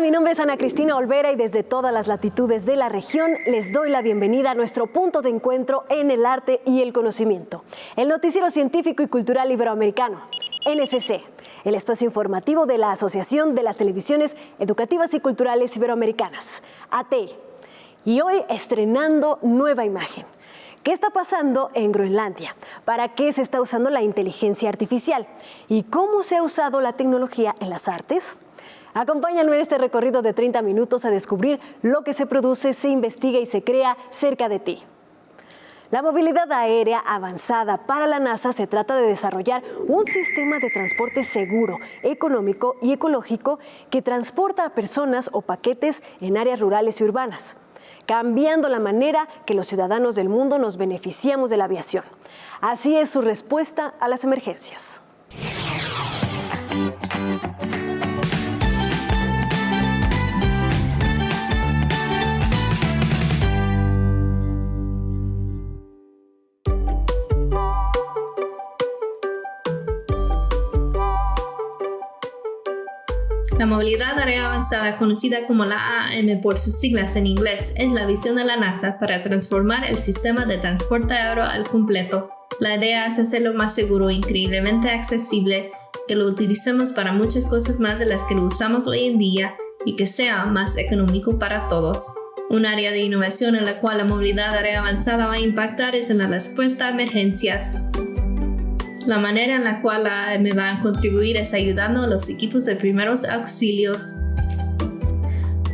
Mi nombre es Ana Cristina Olvera y desde todas las latitudes de la región les doy la bienvenida a nuestro punto de encuentro en el arte y el conocimiento, el Noticiero Científico y Cultural Iberoamericano, NSC, el espacio informativo de la Asociación de las Televisiones Educativas y Culturales Iberoamericanas, ATEI. Y hoy estrenando nueva imagen. ¿Qué está pasando en Groenlandia? ¿Para qué se está usando la inteligencia artificial? ¿Y cómo se ha usado la tecnología en las artes? Acompáñame en este recorrido de 30 minutos a descubrir lo que se produce, se investiga y se crea cerca de ti. La movilidad aérea avanzada para la NASA se trata de desarrollar un sistema de transporte seguro, económico y ecológico que transporta a personas o paquetes en áreas rurales y urbanas, cambiando la manera que los ciudadanos del mundo nos beneficiamos de la aviación. Así es su respuesta a las emergencias. La movilidad aérea avanzada, conocida como la AM por sus siglas en inglés, es la visión de la NASA para transformar el sistema de transporte aéreo al completo. La idea es hacerlo más seguro e increíblemente accesible, que lo utilicemos para muchas cosas más de las que lo usamos hoy en día y que sea más económico para todos. Un área de innovación en la cual la movilidad aérea avanzada va a impactar es en la respuesta a emergencias. La manera en la cual la AM va a contribuir es ayudando a los equipos de primeros auxilios.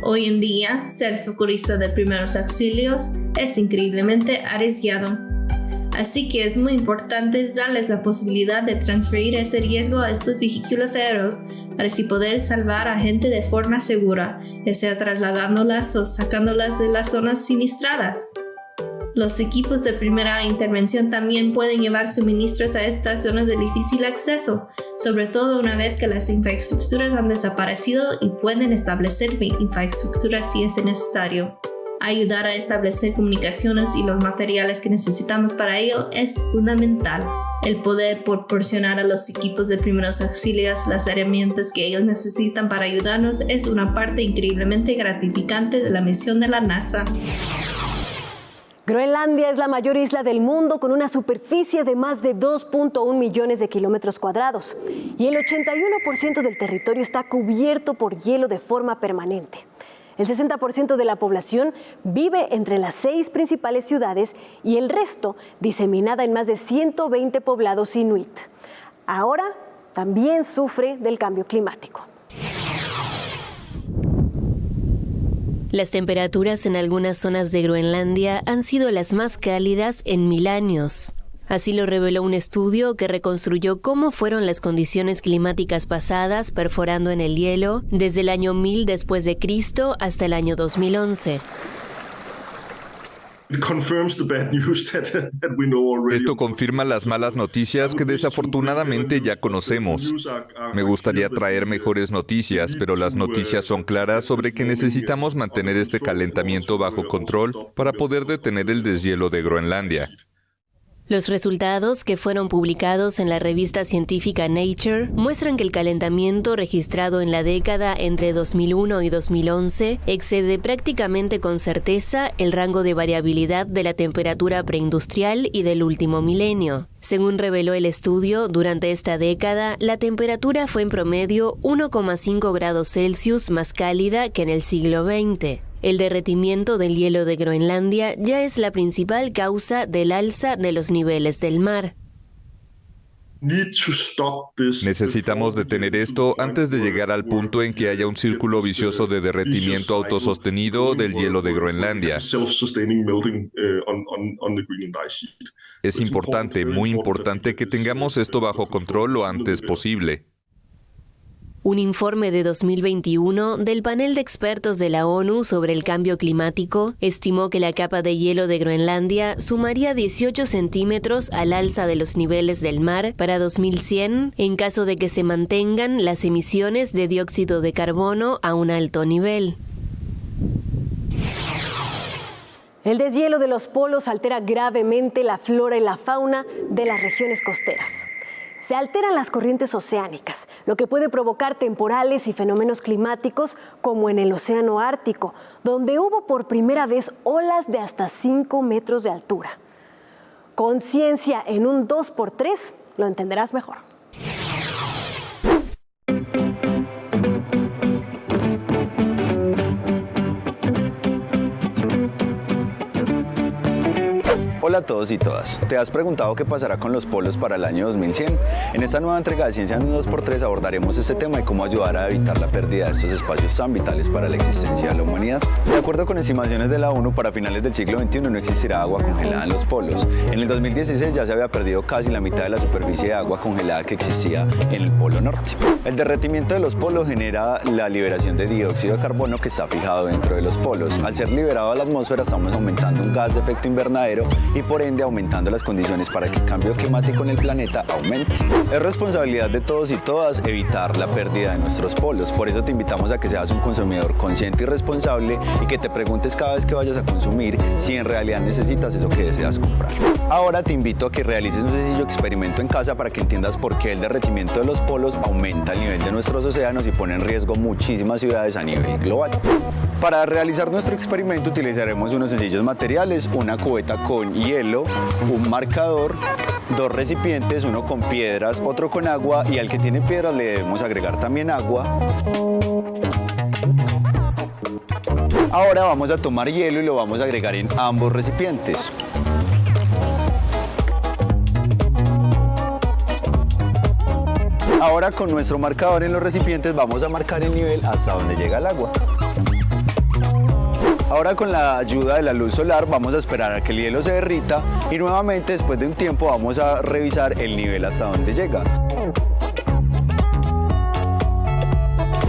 Hoy en día, ser socorrista de primeros auxilios es increíblemente arriesgado. Así que es muy importante darles la posibilidad de transferir ese riesgo a estos vehículos aéreos para así poder salvar a gente de forma segura, ya sea trasladándolas o sacándolas de las zonas sinistradas. Los equipos de primera intervención también pueden llevar suministros a estas zonas de difícil acceso, sobre todo una vez que las infraestructuras han desaparecido y pueden establecer infraestructuras si es necesario. Ayudar a establecer comunicaciones y los materiales que necesitamos para ello es fundamental. El poder proporcionar a los equipos de primeros auxilios las herramientas que ellos necesitan para ayudarnos es una parte increíblemente gratificante de la misión de la NASA. Groenlandia es la mayor isla del mundo con una superficie de más de 2.1 millones de kilómetros cuadrados y el 81% del territorio está cubierto por hielo de forma permanente. El 60% de la población vive entre las 6 principales ciudades y el resto diseminada en más de 120 poblados inuit. Ahora también sufre del cambio climático. Las temperaturas en algunas zonas de Groenlandia han sido las más cálidas en 1000 años. Así lo reveló un estudio que reconstruyó cómo fueron las condiciones climáticas pasadas perforando en el hielo desde el año 1000 después de Cristo hasta el año 2011. Esto confirma las malas noticias que desafortunadamente ya conocemos. Me gustaría traer mejores noticias, pero las noticias son claras sobre que necesitamos mantener este calentamiento bajo control para poder detener el deshielo de Groenlandia. Los resultados, que fueron publicados en la revista científica Nature, muestran que el calentamiento registrado en la década entre 2001 y 2011 excede prácticamente con certeza el rango de variabilidad de la temperatura preindustrial y del último milenio. Según reveló el estudio, durante esta década, la temperatura fue en promedio 1,5 grados Celsius más cálida que en el siglo XX. El derretimiento del hielo de Groenlandia ya es la principal causa del alza de los niveles del mar. Necesitamos detener esto antes de llegar al punto en que haya un círculo vicioso de derretimiento autosostenido del hielo de Groenlandia. Es importante, muy importante, que tengamos esto bajo control lo antes posible. Un informe de 2021 del panel de expertos de la ONU sobre el cambio climático estimó que la capa de hielo de Groenlandia sumaría 18 centímetros al alza de los niveles del mar para 2100 en caso de que se mantengan las emisiones de dióxido de carbono a un alto nivel. El deshielo de los polos altera gravemente la flora y la fauna de las regiones costeras. Se alteran las corrientes oceánicas, lo que puede provocar temporales y fenómenos climáticos como en el Océano Ártico, donde hubo por primera vez olas de hasta 5 metros de altura. Con ciencia en un 2x3 lo entenderás mejor. Hola a todos y todas. ¿Te has preguntado qué pasará con los polos para el año 2100? En esta nueva entrega de Ciencia en un 2x3 abordaremos este tema y cómo ayudar a evitar la pérdida de estos espacios tan vitales para la existencia de la humanidad. De acuerdo con estimaciones de la ONU, para finales del siglo XXI no existirá agua congelada en los polos. En el 2016 ya se había perdido casi la mitad de la superficie de agua congelada que existía en el Polo Norte. El derretimiento de los polos genera la liberación de dióxido de carbono que está fijado dentro de los polos. Al ser liberado a la atmósfera estamos aumentando un gas de efecto invernadero y por ende aumentando las condiciones para que el cambio climático en el planeta aumente. Es responsabilidad de todos y todas evitar la pérdida de nuestros polos. Por eso te invitamos a que seas un consumidor consciente y responsable y que te preguntes cada vez que vayas a consumir si en realidad necesitas eso que deseas comprar. Ahora te invito a que realices un sencillo experimento en casa para que entiendas por qué el derretimiento de los polos aumenta el nivel de nuestros océanos y pone en riesgo muchísimas ciudades a nivel global. Para realizar nuestro experimento utilizaremos unos sencillos materiales, una cubeta con hielo, un marcador, 2 recipientes, uno con piedras, otro con agua y al que tiene piedras le debemos agregar también agua. Ahora vamos a tomar hielo y lo vamos a agregar en ambos recipientes. Ahora con nuestro marcador en los recipientes vamos a marcar el nivel hasta donde llega el agua. Ahora con la ayuda de la luz solar vamos a esperar a que el hielo se derrita y nuevamente después de un tiempo vamos a revisar el nivel hasta donde llega.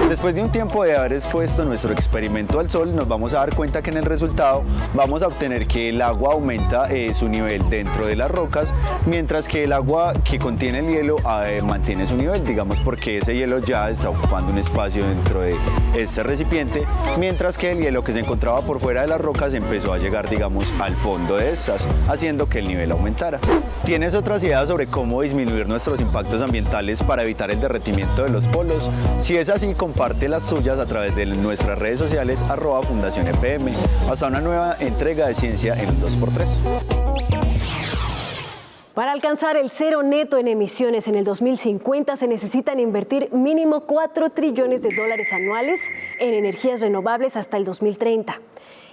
Después de un tiempo de haber expuesto nuestro experimento al sol, nos vamos a dar cuenta que en el resultado vamos a obtener que el agua aumenta su nivel dentro de las rocas, mientras que el agua que contiene el hielo mantiene su nivel, digamos porque ese hielo ya está ocupando un espacio dentro de este recipiente, mientras que el hielo que se encontraba por fuera de las rocas empezó a llegar, digamos, al fondo de estas, haciendo que el nivel aumentara. ¿Tienes otras ideas sobre cómo disminuir nuestros impactos ambientales para evitar el derretimiento de los polos? Si es así, comparte las tuyas a través de nuestras redes sociales @Fundación EPM. Hasta una nueva entrega de Ciencia en un 2x3. Para alcanzar el cero neto en emisiones en el 2050 se necesitan invertir mínimo $4 trillones anuales en energías renovables hasta el 2030.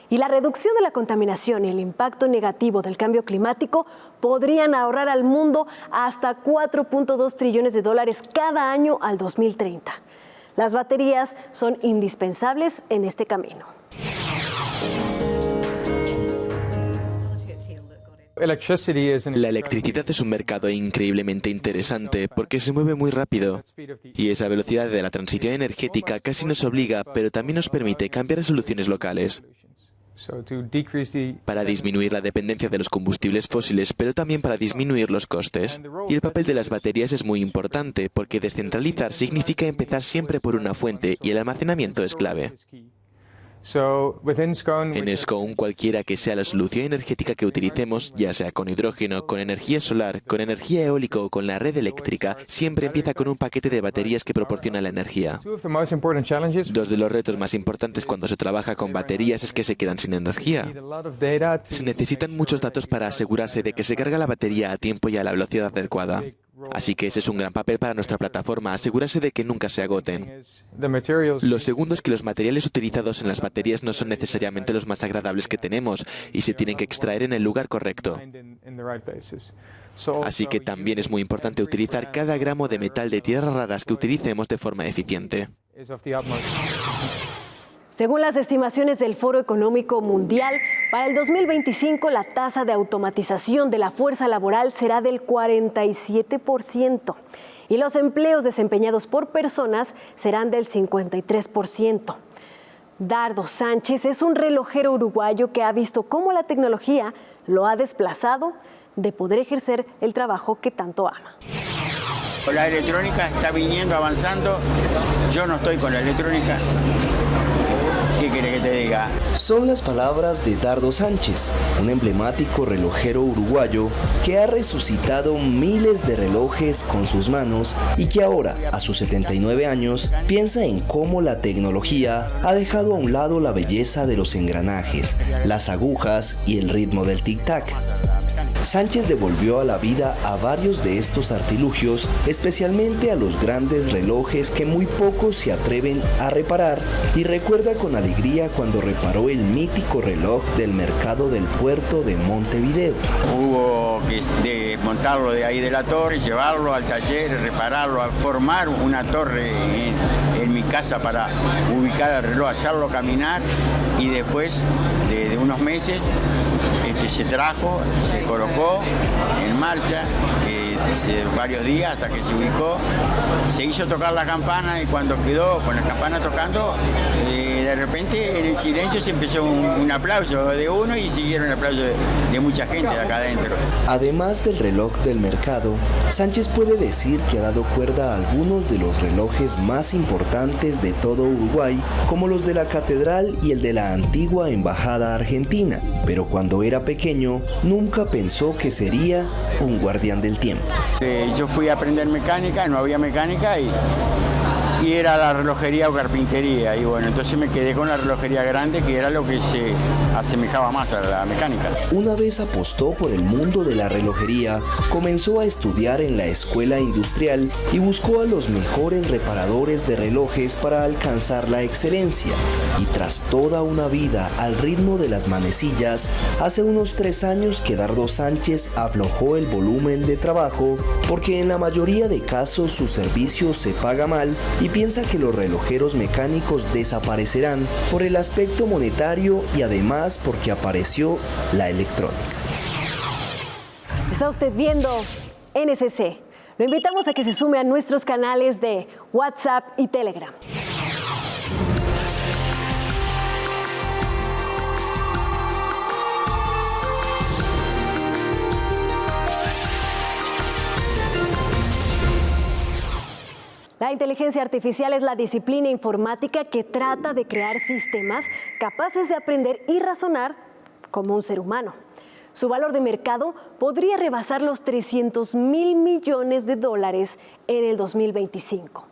Y la reducción de la contaminación y el impacto negativo del cambio climático podrían ahorrar al mundo hasta $4.2 trillones cada año al 2030. Las baterías son indispensables en este camino. La electricidad es un mercado increíblemente interesante porque se mueve muy rápido y esa velocidad de la transición energética casi nos obliga, pero también nos permite cambiar a soluciones locales para disminuir la dependencia de los combustibles fósiles, pero también para disminuir los costes. Y el papel de las baterías es muy importante porque descentralizar significa empezar siempre por una fuente y el almacenamiento es clave. En Scone, cualquiera que sea la solución energética que utilicemos, ya sea con hidrógeno, con energía solar, con energía eólica o con la red eléctrica, siempre empieza con un paquete de baterías que proporciona la energía. Dos de los retos más importantes cuando se trabaja con baterías es que se quedan sin energía. Se necesitan muchos datos para asegurarse de que se carga la batería a tiempo y a la velocidad adecuada. Así que ese es un gran papel para nuestra plataforma, asegurarse de que nunca se agoten. Lo segundo es que los materiales utilizados en las baterías no son necesariamente los más agradables que tenemos y se tienen que extraer en el lugar correcto. Así que también es muy importante utilizar cada gramo de metal de tierras raras que utilicemos de forma eficiente. Según las estimaciones del Foro Económico Mundial, para el 2025 la tasa de automatización de la fuerza laboral será del 47% y los empleos desempeñados por personas serán del 53%. Dardo Sánchez es un relojero uruguayo que ha visto cómo la tecnología lo ha desplazado de poder ejercer el trabajo que tanto ama. La electrónica está viniendo, avanzando. Yo no estoy con la electrónica. ¿Qué querés que te diga? Son las palabras de Dardo Sánchez, un emblemático relojero uruguayo que ha resucitado miles de relojes con sus manos y que ahora, a sus 79 años, piensa en cómo la tecnología ha dejado a un lado la belleza de los engranajes, las agujas y el ritmo del tic-tac. Sánchez devolvió a la vida a varios de estos artilugios, especialmente a los grandes relojes que muy pocos se atreven a reparar, y recuerda con alegría cuando reparó el mítico reloj del mercado del puerto de Montevideo. Hubo que desmontarlo de ahí de la torre, llevarlo al taller, repararlo, a formar una torre en mi casa para ubicar el reloj, hacerlo caminar, y después de unos meses se trajo, se colocó en marcha, varios días hasta que se ubicó, se hizo tocar la campana, y cuando quedó con la campana tocando, de repente en el silencio se empezó un aplauso de uno y siguieron el aplauso de mucha gente de acá adentro. Además del reloj del mercado, Sánchez puede decir que ha dado cuerda a algunos de los relojes más importantes de todo Uruguay, como los de la Catedral y el de la antigua Embajada Argentina, pero cuando era pequeño nunca pensó que sería un guardián del tiempo. Yo fui a aprender mecánica, no había mecánica y era la relojería o carpintería, y bueno, entonces me quedé con la relojería grande, que era lo que se asemejaba más a la mecánica. Una vez apostó por el mundo de la relojería, comenzó a estudiar en la escuela industrial y buscó a los mejores reparadores de relojes para alcanzar la excelencia. Y tras toda una vida al ritmo de las manecillas, hace unos 3 años que Dardo Sánchez aflojó el volumen de trabajo porque en la mayoría de casos su servicio se paga mal, y piensa que los relojeros mecánicos desaparecerán por el aspecto monetario y además porque apareció la electrónica. Está usted viendo NSC. Lo invitamos a que se sume a nuestros canales de WhatsApp y Telegram. La inteligencia artificial es la disciplina informática que trata de crear sistemas capaces de aprender y razonar como un ser humano. Su valor de mercado podría rebasar los $300 mil millones en el 2025.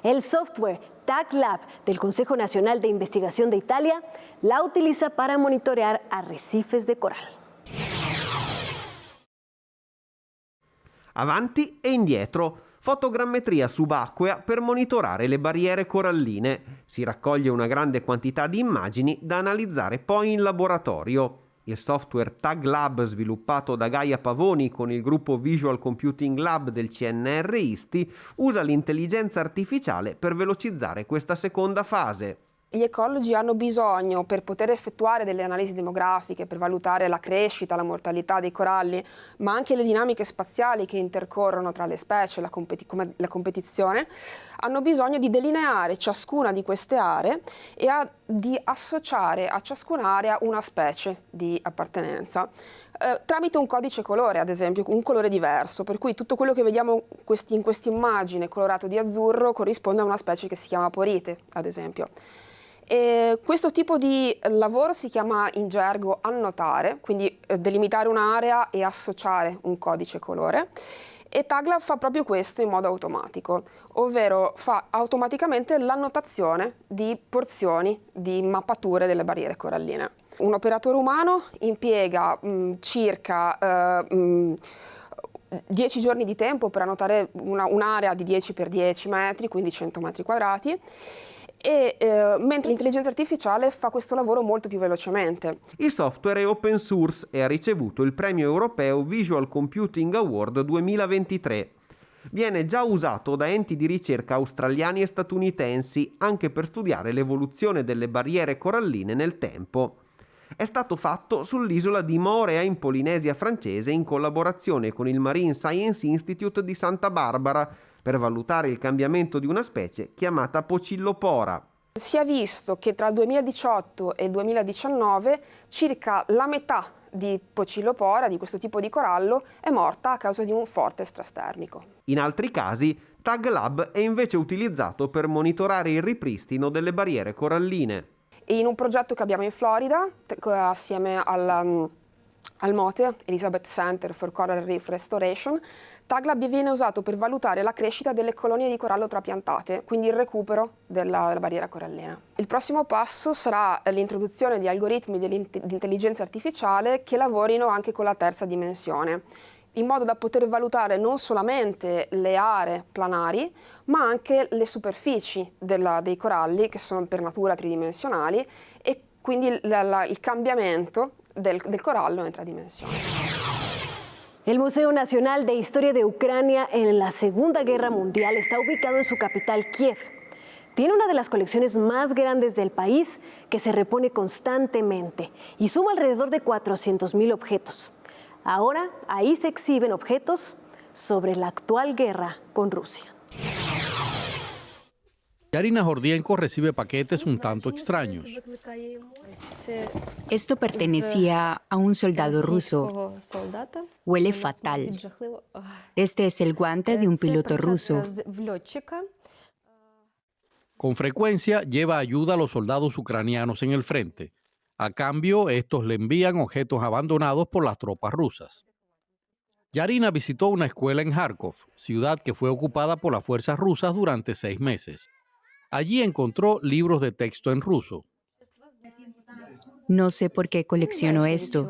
El software TagLab del Consejo Nacional de Investigación de Italia la utiliza para monitorear arrecifes de coral. Avanti e indietro. Fotogrammetria subacquea per monitorare le barriere coralline. Si raccoglie una grande quantità di immagini da analizzare poi in laboratorio. Il software TagLab, sviluppato da Gaia Pavoni con il gruppo Visual Computing Lab del CNR ISTI, usa l'intelligenza artificiale per velocizzare questa seconda fase. Gli ecologi hanno bisogno, per poter effettuare delle analisi demografiche, per valutare la crescita, la mortalità dei coralli, ma anche le dinamiche spaziali che intercorrono tra le specie, come la competizione, hanno bisogno di delineare ciascuna di queste aree e di associare a ciascuna area una specie di appartenenza. Tramite un codice colore, ad esempio, un colore diverso, per cui tutto quello che vediamo in questa immagine colorato di azzurro corrisponde a una specie che si chiama porite, ad esempio. E questo tipo di lavoro si chiama in gergo annotare, quindi delimitare un'area e associare un codice colore. E TagLab fa proprio questo in modo automatico, ovvero fa automaticamente l'annotazione di porzioni di mappature delle barriere coralline. Un operatore umano impiega circa 10 giorni di tempo per annotare un'area di 10 x 10 metri, quindi 100 metri quadrati, mentre l'intelligenza artificiale fa questo lavoro molto più velocemente. Il software è open source e ha ricevuto il premio europeo Visual Computing Award 2023. Viene già usato da enti di ricerca australiani e statunitensi anche per studiare l'evoluzione delle barriere coralline nel tempo. È stato fatto sull'isola di Moorea in Polinesia francese in collaborazione con il Marine Science Institute di Santa Barbara per valutare il cambiamento di una specie chiamata Pocillopora. Si è visto che tra il 2018 e il 2019 circa la metà di Pocillopora, di questo tipo di corallo, è morta a causa di un forte stress termico. In altri casi, TagLab è invece utilizzato per monitorare il ripristino delle barriere coralline. In un progetto che abbiamo in Florida, assieme al MOTE, Elizabeth Center for Coral Reef Restoration, TAGLAB viene usato per valutare la crescita delle colonie di corallo trapiantate, quindi il recupero della barriera corallina. Il prossimo passo sarà l'introduzione di algoritmi di intelligenza artificiale che lavorino anche con la terza dimensione, in modo da poter valutare non solamente le aree planari, ma anche le superfici dei coralli, che sono per natura tridimensionali, e quindi il cambiamento del corallo en 3 dimensiones. El Museo Nacional de Historia de Ucrania en la Segunda Guerra Mundial está ubicado en su capital, Kiev. Tiene una de las colecciones más grandes del país que se repone constantemente y suma alrededor de 400.000 objetos. Ahora, ahí se exhiben objetos sobre la actual guerra con Rusia. Yarina Gordienko recibe paquetes un tanto extraños. Esto pertenecía a un soldado ruso. Huele fatal. Este es el guante de un piloto ruso. Con frecuencia lleva ayuda a los soldados ucranianos en el frente. A cambio, estos le envían objetos abandonados por las tropas rusas. Yarina visitó una escuela en Kharkov, ciudad que fue ocupada por las fuerzas rusas durante 6 meses. Allí encontró libros de texto en ruso. No sé por qué colecciono esto.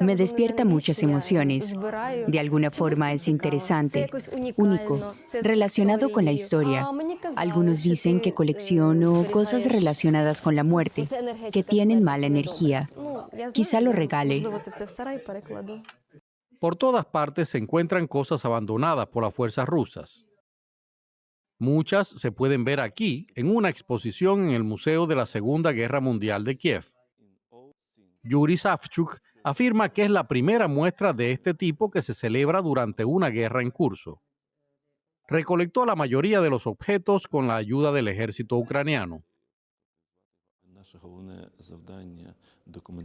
Me despierta muchas emociones. De alguna forma es interesante, único, relacionado con la historia. Algunos dicen que colecciono cosas relacionadas con la muerte, que tienen mala energía. Quizá lo regale. Por todas partes se encuentran cosas abandonadas por las fuerzas rusas. Muchas se pueden ver aquí en una exposición en el Museo de la Segunda Guerra Mundial de Kiev. Yuri Savchuk afirma que es la primera muestra de este tipo que se celebra durante una guerra en curso. Recolectó la mayoría de los objetos con la ayuda del ejército ucraniano.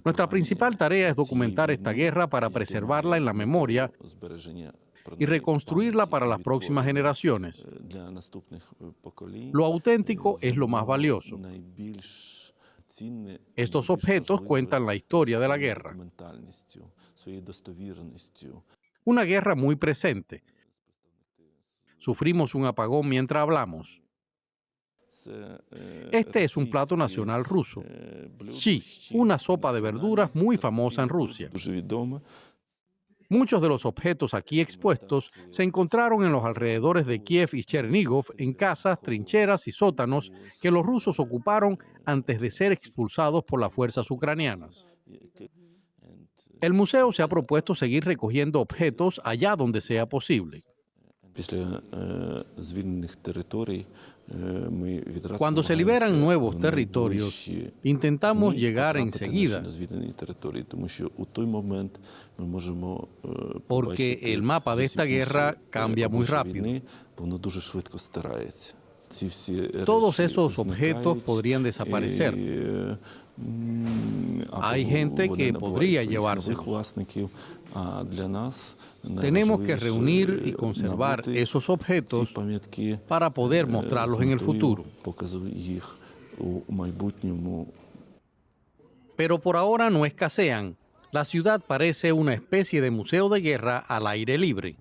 Nuestra principal tarea es documentar esta guerra para preservarla en la memoria y reconstruirla para las próximas generaciones. Lo auténtico es lo más valioso. Estos objetos cuentan la historia de la guerra. Una guerra muy presente. Sufrimos un apagón mientras hablamos. Este es un plato nacional ruso. Shi, una sopa de verduras muy famosa en Rusia. Muchos de los objetos aquí expuestos se encontraron en los alrededores de Kiev y Chernigov en casas, trincheras y sótanos que los rusos ocuparon antes de ser expulsados por las fuerzas ucranianas. El museo se ha propuesto seguir recogiendo objetos allá donde sea posible. Cuando se liberan nuevos territorios, intentamos llegar enseguida, porque el mapa de esta guerra cambia muy rápido. Todos esos objetos podrían desaparecer. Hay gente que podría llevárselos. Tenemos que reunir y conservar esos objetos para poder mostrarlos en el futuro. Pero por ahora no escasean. La ciudad parece una especie de museo de guerra al aire libre.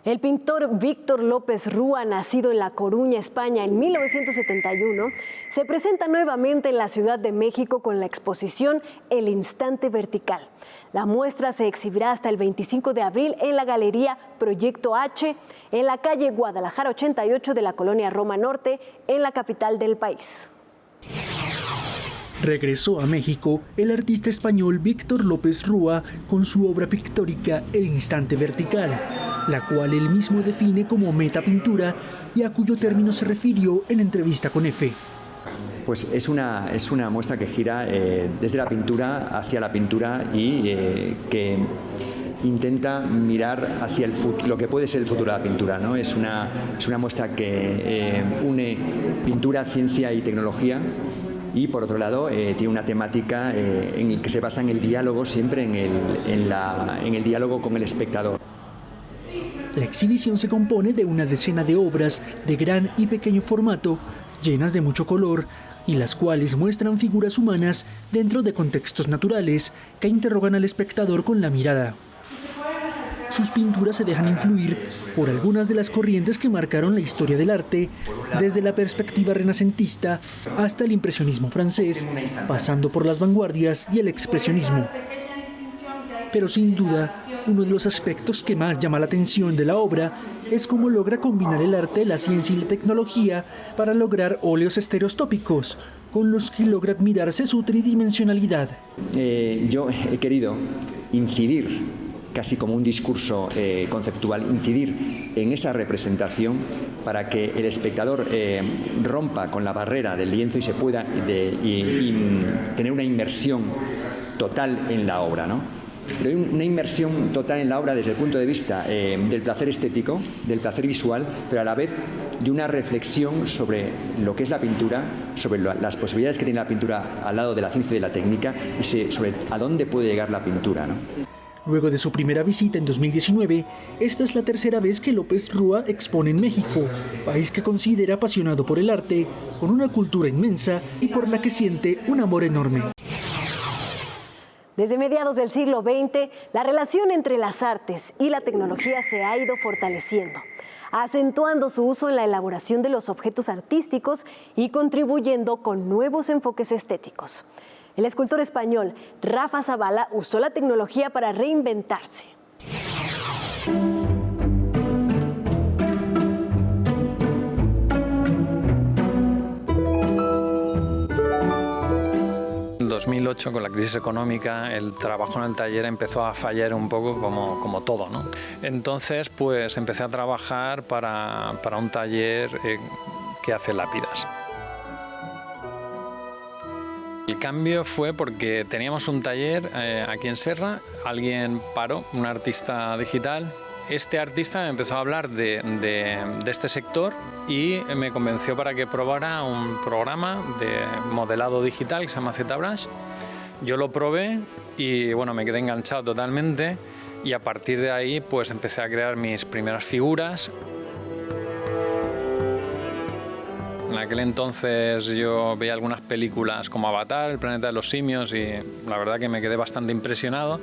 El pintor Víctor López Rúa, nacido en La Coruña, España, en 1971, se presenta nuevamente en la Ciudad de México con la exposición El Instante Vertical. La muestra se exhibirá hasta el 25 de abril en la Galería Proyecto H, en la calle Guadalajara 88 de la colonia Roma Norte, en la capital del país. Regresó a México el artista español Víctor López Rúa con su obra pictórica El Instante Vertical, la cual él mismo define como metapintura y a cuyo término se refirió en entrevista con EFE. Pues es una muestra que gira desde la pintura hacia la pintura y que intenta mirar hacia lo que puede ser el futuro de la pintura, ¿no? Es una muestra que une pintura, ciencia y tecnología. Y por otro lado, tiene una temática en el que se basa en el diálogo, siempre en el diálogo con el espectador. La exhibición se compone de una decena de obras de gran y pequeño formato, llenas de mucho color y las cuales muestran figuras humanas dentro de contextos naturales que interrogan al espectador con la mirada. Sus pinturas se dejan influir por algunas de las corrientes que marcaron la historia del arte, desde la perspectiva renacentista hasta el impresionismo francés, pasando por las vanguardias y el expresionismo. Pero sin duda, uno de los aspectos que más llama la atención de la obra es cómo logra combinar el arte, la ciencia y la tecnología para lograr óleos estereoscópicos, con los que logra admirarse su tridimensionalidad. Yo he querido incidir, casi como un discurso conceptual, incidir en esa representación para que el espectador rompa con la barrera del lienzo y se pueda tener una inmersión total en la obra, ¿no? Pero una inmersión total en la obra desde el punto de vista del placer estético, del placer visual, pero a la vez de una reflexión sobre lo que es la pintura, sobre las posibilidades que tiene la pintura al lado de la ciencia y de la técnica y sobre a dónde puede llegar la pintura, ¿no? Luego de su primera visita en 2019, esta es la tercera vez que López Rúa expone en México, país que considera apasionado por el arte, con una cultura inmensa y por la que siente un amor enorme. Desde mediados del siglo XX, la relación entre las artes y la tecnología se ha ido fortaleciendo, acentuando su uso en la elaboración de los objetos artísticos y contribuyendo con nuevos enfoques estéticos. El escultor español Rafa Zavala usó la tecnología para reinventarse. En 2008, con la crisis económica, el trabajo en el taller empezó a fallar un poco como todo, ¿no? Entonces, pues empecé a trabajar para un taller que hace lápidas. El cambio fue porque teníamos un taller aquí en Serra, alguien paró, un artista digital. Este artista me empezó a hablar de este sector y me convenció para que probara un programa de modelado digital que se llama ZBrush. Yo lo probé y bueno, me quedé enganchado totalmente y a partir de ahí pues empecé a crear mis primeras figuras. En aquel entonces yo veía algunas películas como Avatar, El planeta de los simios y la verdad que me quedé bastante impresionado.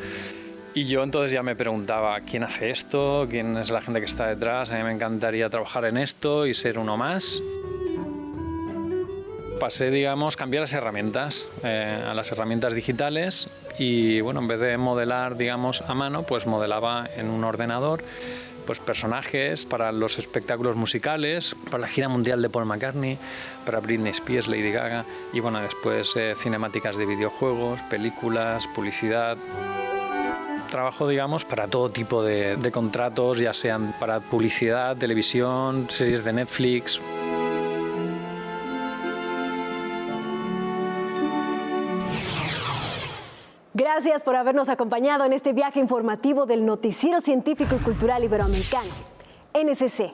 Y yo entonces ya me preguntaba, ¿quién hace esto? ¿Quién es la gente que está detrás? A mí me encantaría trabajar en esto y ser uno más. Pasé, digamos, cambiar las herramientas a las herramientas digitales y bueno, en vez de modelar, digamos, a mano, pues modelaba en un ordenador pues personajes para los espectáculos musicales, para la gira mundial de Paul McCartney, para Britney Spears, Lady Gaga y bueno, después cinemáticas de videojuegos, películas, publicidad. Trabajo, digamos, para todo tipo de contratos, ya sean para publicidad, televisión, series de Netflix. Gracias por habernos acompañado en este viaje informativo del Noticiero Científico y Cultural Iberoamericano, NSC.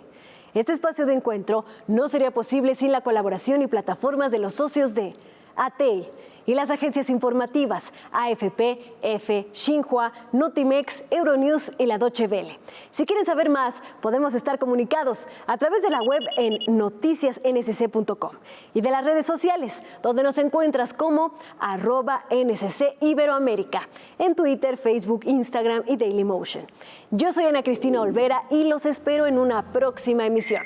Este espacio de encuentro no sería posible sin la colaboración y plataformas de los socios de ATEI y las agencias informativas AFP, EFE, Xinhua, Notimex, Euronews y la Deutsche Welle. Si quieren saber más, podemos estar comunicados a través de la web en noticiasnsc.com y de las redes sociales, donde nos encuentras como @NSC Iberoamérica, en Twitter, Facebook, Instagram y Dailymotion. Yo soy Ana Cristina Olvera y los espero en una próxima emisión.